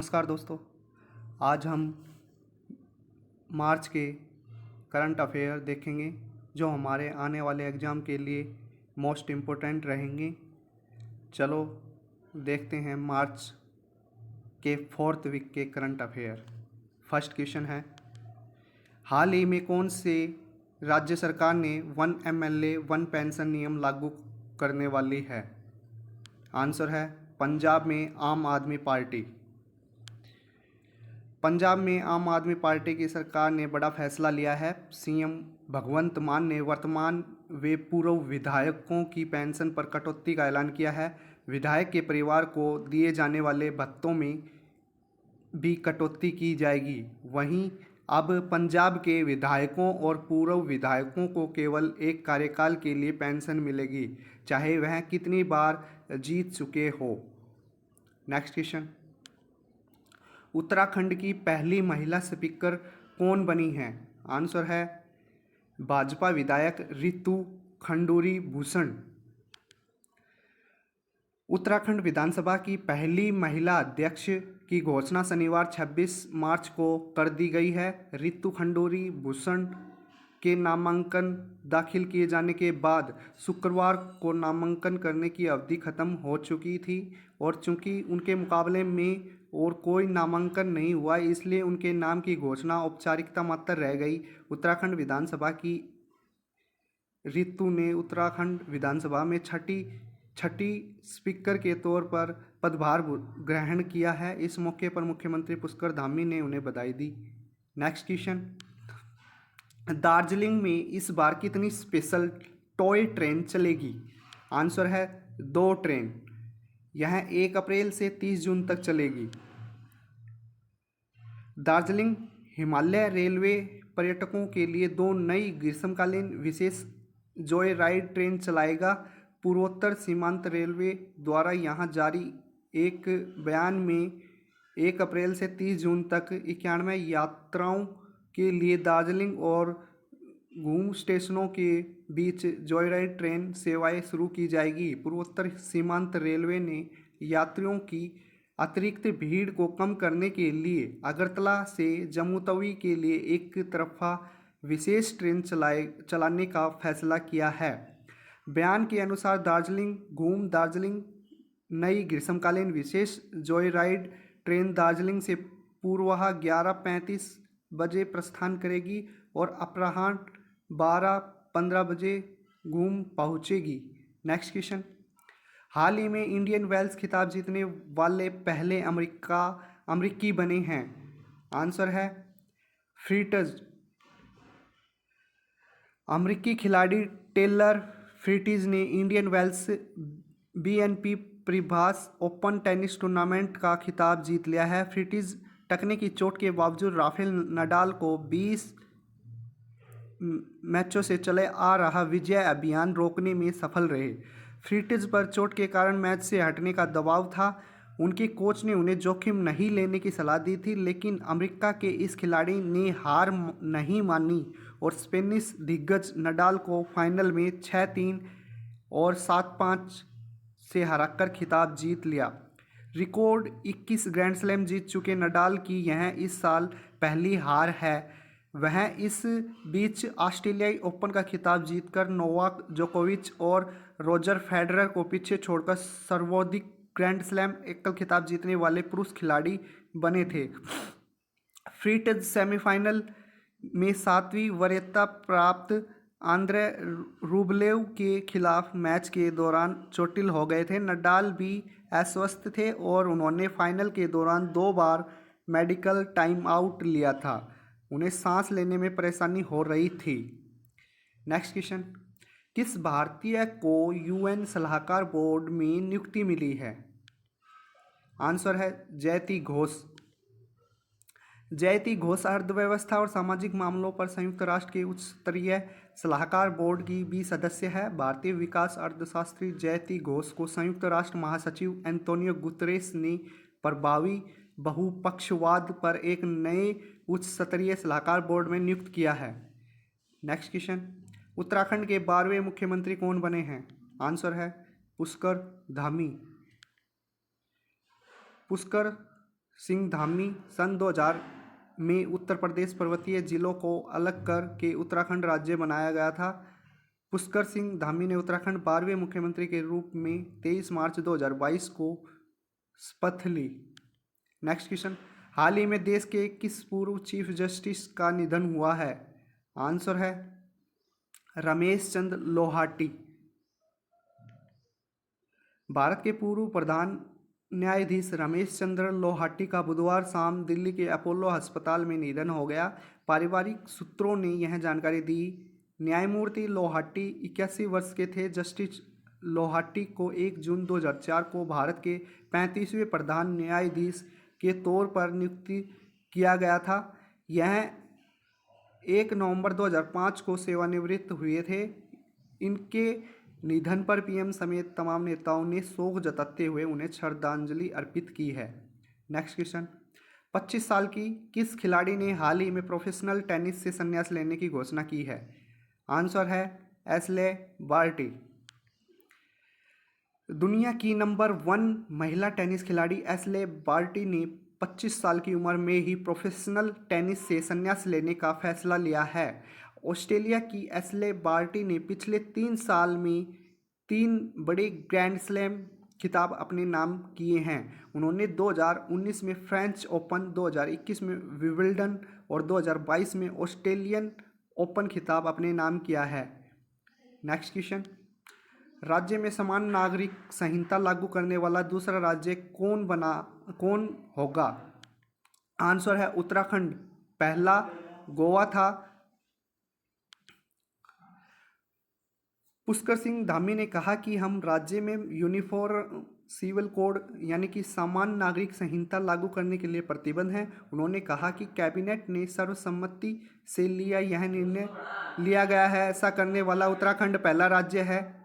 नमस्कार दोस्तों। आज हम मार्च के करंट अफेयर देखेंगे जो हमारे आने वाले एग्ज़ाम के लिए मोस्ट इम्पोर्टेंट रहेंगे। चलो देखते हैं मार्च के 4th वीक के करंट अफेयर। फर्स्ट क्वेश्चन है, हाल ही में कौन से राज्य सरकार ने 1 MLA 1 पेंशन नियम लागू करने वाली है? आंसर है पंजाब में आम आदमी पार्टी। पंजाब में आम आदमी पार्टी की सरकार ने बड़ा फैसला लिया है। सीएम भगवंत मान ने वर्तमान व पूर्व विधायकों की पेंशन पर कटौती का ऐलान किया है। विधायक के परिवार को दिए जाने वाले भत्तों में भी कटौती की जाएगी। वहीं अब पंजाब के विधायकों और पूर्व विधायकों को केवल एक कार्यकाल के लिए पेंशन मिलेगी, चाहे वह कितनी बार जीत चुके हो। नेक्स्ट क्वेश्चन, उत्तराखंड की पहली महिला स्पीकर कौन बनी है? आंसर है भाजपा विधायक रितु खंडूरी भूषण। उत्तराखंड विधानसभा की पहली महिला अध्यक्ष की घोषणा शनिवार 26 मार्च को कर दी गई है। रितु खंडूरी भूषण के नामांकन दाखिल किए जाने के बाद शुक्रवार को नामांकन करने की अवधि खत्म हो चुकी थी और चूंकि उनके मुकाबले में और कोई नामांकन नहीं हुआ, इसलिए उनके नाम की घोषणा औपचारिकता मात्र रह गई। उत्तराखंड विधानसभा की रितु ने उत्तराखंड विधानसभा में छठी स्पीकर के तौर पर पदभार ग्रहण किया है। इस मौके पर मुख्यमंत्री पुष्कर धामी ने उन्हें बधाई दी। नेक्स्ट क्वेश्चन, दार्जिलिंग में इस बार कितनी स्पेशल टॉय ट्रेन चलेगी? आंसर है 2 ट्रेन। यह 1 अप्रैल से 30 जून तक चलेगी। दार्जिलिंग हिमालय रेलवे पर्यटकों के लिए 2 नई ग्रीष्मकालीन विशेष जॉय राइड ट्रेन चलाएगा। पूर्वोत्तर सीमांत रेलवे द्वारा यहां जारी एक बयान में 1 अप्रैल से 30 जून तक 91 यात्राओं के लिए दार्जिलिंग और घूम स्टेशनों के बीच जॉयराइड ट्रेन सेवाएं शुरू की जाएगी। पूर्वोत्तर सीमांत रेलवे ने यात्रियों की अतिरिक्त भीड़ को कम करने के लिए अगरतला से जम्मू तवी के लिए एक तरफा विशेष ट्रेन चलाने का फैसला किया है। बयान के अनुसार दार्जिलिंग नई ग्रीष्मकालीन विशेष जॉयराइड ट्रेन दार्जिलिंग से पूर्वाह 11:35 बजे प्रस्थान करेगी और अपराह्न 12:15 बजे घूम पहुंचेगी। नेक्स्ट क्वेश्चन, हाल ही में इंडियन वेल्स खिताब जीतने वाले पहले अमेरिकी बने हैं? आंसर है फ्रीटज। अमेरिकी खिलाड़ी टेलर फ्रीटिज ने Indian Wells BNP Paribas Open tennis tournament का खिताब जीत लिया है। फ्रीटिज टकने की चोट के बावजूद राफेल नडाल को 20 मैचों से चले आ रहा विजय अभियान रोकने में सफल रहे। फ्रीटिज पर चोट के कारण मैच से हटने का दबाव था। उनके कोच ने उन्हें जोखिम नहीं लेने की सलाह दी थी, लेकिन अमेरिका के इस खिलाड़ी ने हार नहीं मानी और स्पेनिश दिग्गज नडाल को फाइनल में 6-3 और 7-5 से हराकर खिताब जीत लिया। रिकॉर्ड 21 ग्रैंड स्लैम जीत चुके नडाल की यह इस साल पहली हार है। वह इस बीच ऑस्ट्रेलियाई ओपन का खिताब जीतकर नोवाक जोकोविच और रोजर फेडरर को पीछे छोड़कर सर्वाधिक ग्रैंड स्लैम एकल खिताब जीतने वाले पुरुष खिलाड़ी बने थे। फ्रीटिज सेमीफाइनल में 7वीं वरीयता प्राप्त आंद्रे रूबलेव के खिलाफ मैच के दौरान चोटिल हो गए थे। नडाल भी अस्वस्थ थे और उन्होंने फाइनल के दौरान 2 बार मेडिकल टाइम आउट लिया था। उन्हें सांस लेने में परेशानी हो रही थी। नेक्स्ट क्वेश्चन, किस भारतीय को UN सलाहकार बोर्ड में नियुक्ति मिली है? आंसर है जयति घोष। जयति घोष अर्थव्यवस्था और सामाजिक मामलों पर संयुक्त राष्ट्र के उच्च स्तरीय सलाहकार बोर्ड की भी सदस्य है। भारतीय विकास अर्थशास्त्री जयति घोष को संयुक्त राष्ट्र महासचिव एंटोनियो गुतरेस ने प्रभावी बहुपक्षवाद पर एक नए उच्च स्तरीय सलाहकार बोर्ड में नियुक्त किया है। नेक्स्ट क्वेश्चन, उत्तराखंड के 12वें मुख्यमंत्री कौन बने हैं? आंसर है पुष्कर धामी। पुष्कर सिंह धामी सन 2000 में उत्तर प्रदेश पर्वतीय जिलों को अलग कर के उत्तराखंड राज्य बनाया गया था। पुष्कर सिंह धामी ने उत्तराखंड 12वें मुख्यमंत्री के रूप में 23 मार्च 2022 को शपथ ली। नेक्स्ट क्वेश्चन, हाल ही में देश के किस पूर्व चीफ जस्टिस का निधन हुआ है? आंसर है रमेश चंद्र लोहाटी। भारत के पूर्व प्रधान न्यायाधीश रमेश चंद्र लोहाटी का बुधवार शाम दिल्ली के अपोलो अस्पताल में निधन हो गया। पारिवारिक सूत्रों ने यह जानकारी दी। न्यायमूर्ति लोहाटी 81 वर्ष के थे। जस्टिस लोहाटी को 1 जून 2004 को भारत के 35वें प्रधान न्यायाधीश के तौर पर नियुक्ति किया गया था। यह 1 नवंबर 2005 को सेवानिवृत्त हुए थे। इनके निधन पर पीएम समेत तमाम नेताओं ने शोक जताते हुए उन्हें श्रद्धांजलि अर्पित की है। नेक्स्ट क्वेश्चन, 25 साल की किस खिलाड़ी ने हाल ही में प्रोफेशनल टेनिस से संन्यास लेने की घोषणा की है? आंसर है एशले बार्टी। दुनिया की नंबर 1 महिला टेनिस खिलाड़ी एशले बार्टी ने 25 साल की उम्र में ही प्रोफेशनल टेनिस से संन्यास लेने का फैसला लिया है। ऑस्ट्रेलिया की एशले बार्टी ने पिछले 3 साल में 3 बड़े ग्रैंड स्लैम खिताब अपने नाम किए हैं। उन्होंने 2019 में फ्रेंच ओपन, 2021 में विंबलडन और 2022 में ऑस्ट्रेलियन ओपन खिताब अपने नाम किया है। नेक्स्ट क्वेश्चन, राज्य में समान नागरिक संहिता लागू करने वाला दूसरा राज्य कौन होगा? आंसर है उत्तराखंड। पहला गोवा था। पुष्कर सिंह धामी ने कहा कि हम राज्य में यूनिफॉर्म सिविल कोड यानी कि समान नागरिक संहिता लागू करने के लिए प्रतिबद्ध हैं। उन्होंने कहा कि कैबिनेट ने सर्वसम्मति से यह निर्णय लिया गया है। ऐसा करने वाला उत्तराखंड पहला राज्य है।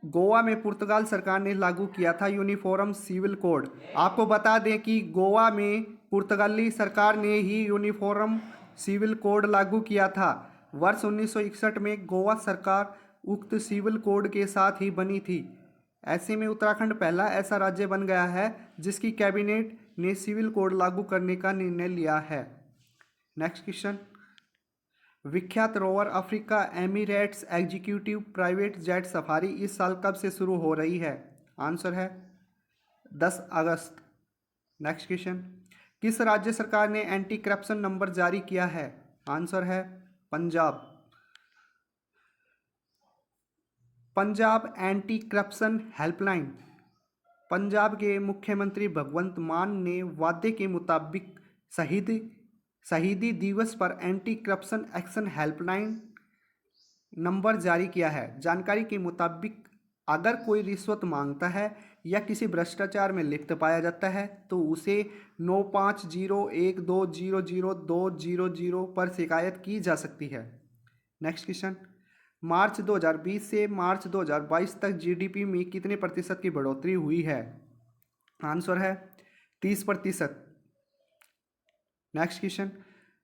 गोवा में पुर्तगाल सरकार ने लागू किया था यूनिफॉर्म सिविल कोड। आपको बता दें कि गोवा में पुर्तगाली सरकार ने ही यूनिफॉर्म सिविल कोड लागू किया था। वर्ष 1961 में गोवा सरकार उक्त सिविल कोड के साथ ही बनी थी। ऐसे में उत्तराखंड पहला ऐसा राज्य बन गया है जिसकी कैबिनेट ने सिविल कोड लागू करने का निर्णय लिया है। नेक्स्ट क्वेश्चन, विख्यात rover Africa Emirates executive private jet safari इस साल कब से शुरू हो रही है? आंसर है 10 अगस्त। नेक्स्ट क्वेश्चन, किस राज्य सरकार ने एंटी करप्शन नंबर जारी किया है? आंसर है Punjab. Punjab anti corruption helpline. Punjab के मुख्यमंत्री भगवंत मान ने वादे के मुताबिक शहीदी दिवस पर anti corruption action helpline number जारी किया है। जानकारी के मुताबिक अगर कोई रिश्वत मांगता है या किसी भ्रष्टाचार में लिप्त पाया जाता है तो उसे 9501200200 पर शिकायत की जा सकती है। नेक्स्ट क्वेश्चन, मार्च 2020 से मार्च 2022 तक जीडीपी में कितने प्रतिशत की बढ़ोतरी हुई है? आंसर है 30%। नेक्स्ट क्वेश्चन,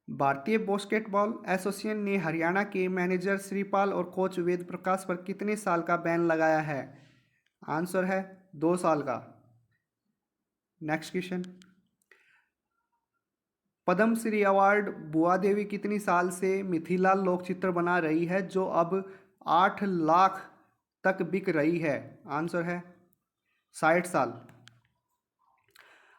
भारतीय बास्केटबॉल एसोसिएशन ने हरियाणा के मैनेजर श्रीपाल और कोच वेद प्रकाश पर कितने साल का बैन लगाया है? आंसर है 2 साल का। नेक्स्ट क्वेश्चन, पद्मश्री अवार्ड बुआ देवी कितनी साल से मिथिला लोकचित्र बना रही है जो अब 8 लाख तक बिक रही है? आंसर है 60 साल।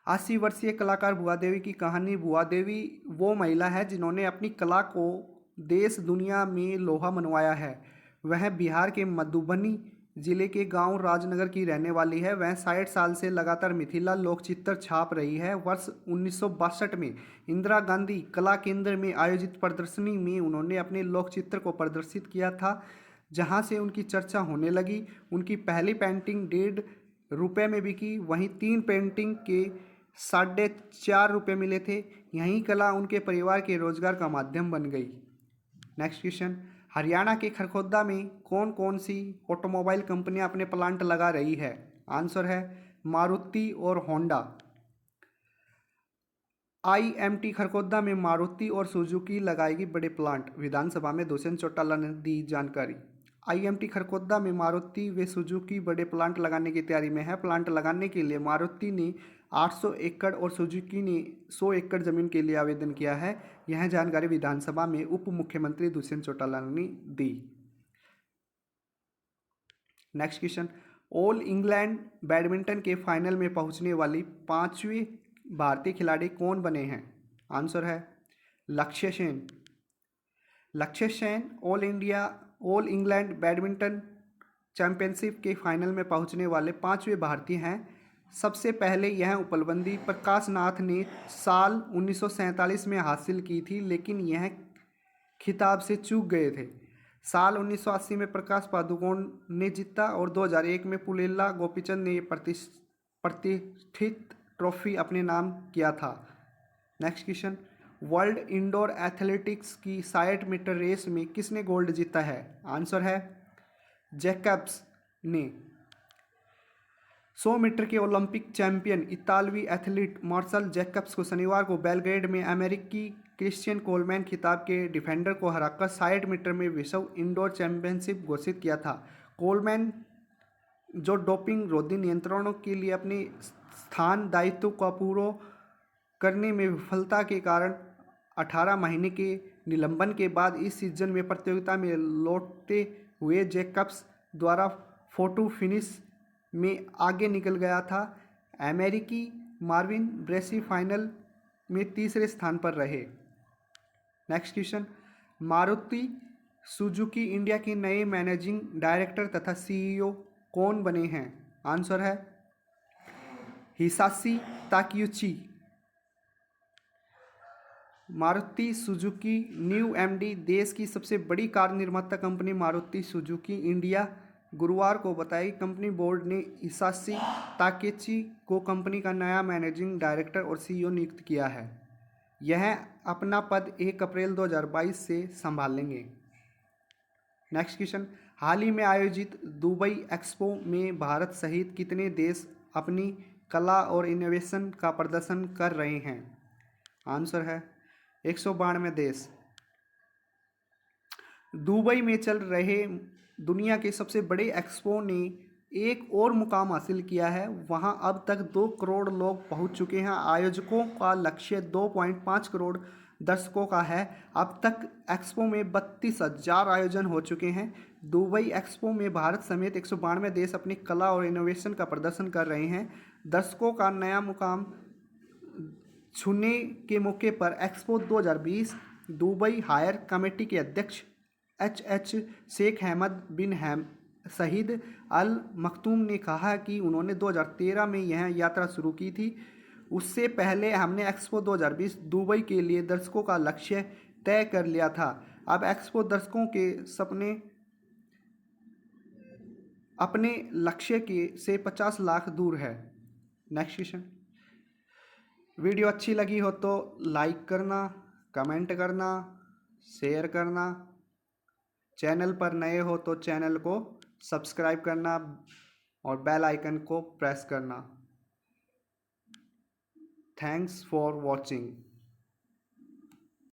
80 वर्षीय कलाकार बुआ देवी की कहानी। बुआ देवी वो महिला है जिन्होंने अपनी कला को देश दुनिया में लोहा मनवाया है। वह बिहार के मधुबनी जिले के गांव राजनगर की रहने वाली है। वह 60 साल से लगातार मिथिला लोकचित्र छाप रही है। वर्ष 1962 में इंदिरा गांधी कला केंद्र में आयोजित प्रदर्शनी में उन्होंने अपने लोकचित्र को प्रदर्शित किया था, जहां से उनकी चर्चा होने लगी। उनकी पहली पेंटिंग 1.5 रुपये में बिकी। वहीं 3 पेंटिंग के 4.5 रुपये मिले थे। यही कला उनके परिवार के रोजगार का माध्यम बन गई। नेक्स्ट क्वेश्चन, हरियाणा के खरखोदा में कौन कौन सी ऑटोमोबाइल कंपनियां अपने प्लांट लगा रही है? आंसर है मारुति और होंडा। आईएमटी खरखोदा में मारुति और सुजुकी लगाएगी बड़े प्लांट। विधानसभा में दुष्यंत चौटाला ने दी जानकारी। IMT खरगोदा में मारुति व सुजुकी बड़े प्लांट लगाने की तैयारी में है। प्लांट लगाने के लिए मारुति ने 800 एकड़ और सुजुकी ने 100 एकड़ जमीन के लिए आवेदन किया है। यह जानकारी विधानसभा में उप मुख्यमंत्री दुष्यंत चौटाला ने दी। Next question, All England badminton के फाइनल में पहुंचने वाली 5वीं भारतीय खिलाड़ी कौन बने हैं? आंसर है लक्ष्य सेन। लक्ष्य Sen all England badminton championship के फाइनल में पहुंचने वाले 5वें भारतीय हैं। सबसे पहले यह उपलब्धि प्रकाश नाथ ने साल 1947 में हासिल की थी, लेकिन यह खिताब से चूक गए थे। साल 1980 में प्रकाश पादुकोण ने जीता और 2001 में पुलेला गोपीचंद ने प्रतिष्ठित ट्रॉफी अपने नाम किया था। Next question, world indoor athletics की 60 मीटर रेस में किसने गोल्ड जीता है? आंसर है जैकब्स ने। 100 मीटर के ओलंपिक चैंपियन इतालवी एथलीट मार्सल जैकब्स को शनिवार को बेलग्रेड में अमेरिकी क्रिश्चियन कोलमैन खिताब के डिफेंडर को हराकर 60 मीटर में विश्व इंडोर चैंपियनशिप घोषित किया था। कोलमैन, जो डोपिंग रोधी नियंत्रणों के लिए अपने स्थान दायित्व को पूरा करने में विफलता के कारण 18 महीने के निलंबन के बाद इस सीजन में प्रतियोगिता में लौटते हुए जैकब्स द्वारा फोटो फिनिश में आगे निकल गया था। अमेरिकी मार्विन ब्रेसी फाइनल में तीसरे स्थान पर रहे। Next question, Maruti Suzuki India के नए मैनेजिंग डायरेक्टर तथा CEO कौन बने हैं? आंसर है Hisashi Takeuchi. Maruti Suzuki new MD देश की सबसे बड़ी कार निर्माता कंपनी मारुति सुजुकी इंडिया गुरुवार को बताई। कंपनी बोर्ड ने हिसाशी ताकेची को कंपनी का नया मैनेजिंग डायरेक्टर और CEO नियुक्त किया है। यह अपना पद 1 अप्रैल 2022 से संभालेंगे। नेक्स्ट क्वेश्चन, हाल ही में आयोजित दुबई एक्सपो में भारत सहित कितने देश अपनी कला और इनोवेशन का प्रदर्शन कर रहे हैं? आंसर है 192 देश। दुबई में चल रहे दुनिया के सबसे बड़े एक्सपो ने एक और मुकाम हासिल किया है। वहां अब तक 2 करोड़ लोग पहुंच चुके हैं। आयोजकों का लक्ष्य 2.5 करोड़ दर्शकों का है। अब तक एक्सपो में 32,000 आयोजन हो चुके हैं। दुबई एक्सपो में भारत समेत 192 देश अपनी कला और इनोवेशन का प्रदर्शन कर रहे हैं। दर्शकों का नया मुकाम छूने के मौके पर एक्सपो 2020 दुबई हायर कमेटी के अध्यक्ष HH शेख अहमद बिन सईद अल मखतूम ने कहा कि उन्होंने 2013 में यह यात्रा शुरू की थी। उससे पहले हमने एक्सपो 2020 दुबई के लिए दर्शकों का लक्ष्य तय कर लिया था। अब एक्सपो दर्शकों के सपने अपने लक्ष्य के से 50 लाख दूर है। नेक्स्ट क्वेश्चन, वीडियो अच्छी लगी हो तो लाइक करना, कमेंट करना, शेयर करना। चैनल पर नए हो तो चैनल को सब्सक्राइब करना और बेल आइकन को प्रेस करना। Thanks for watching.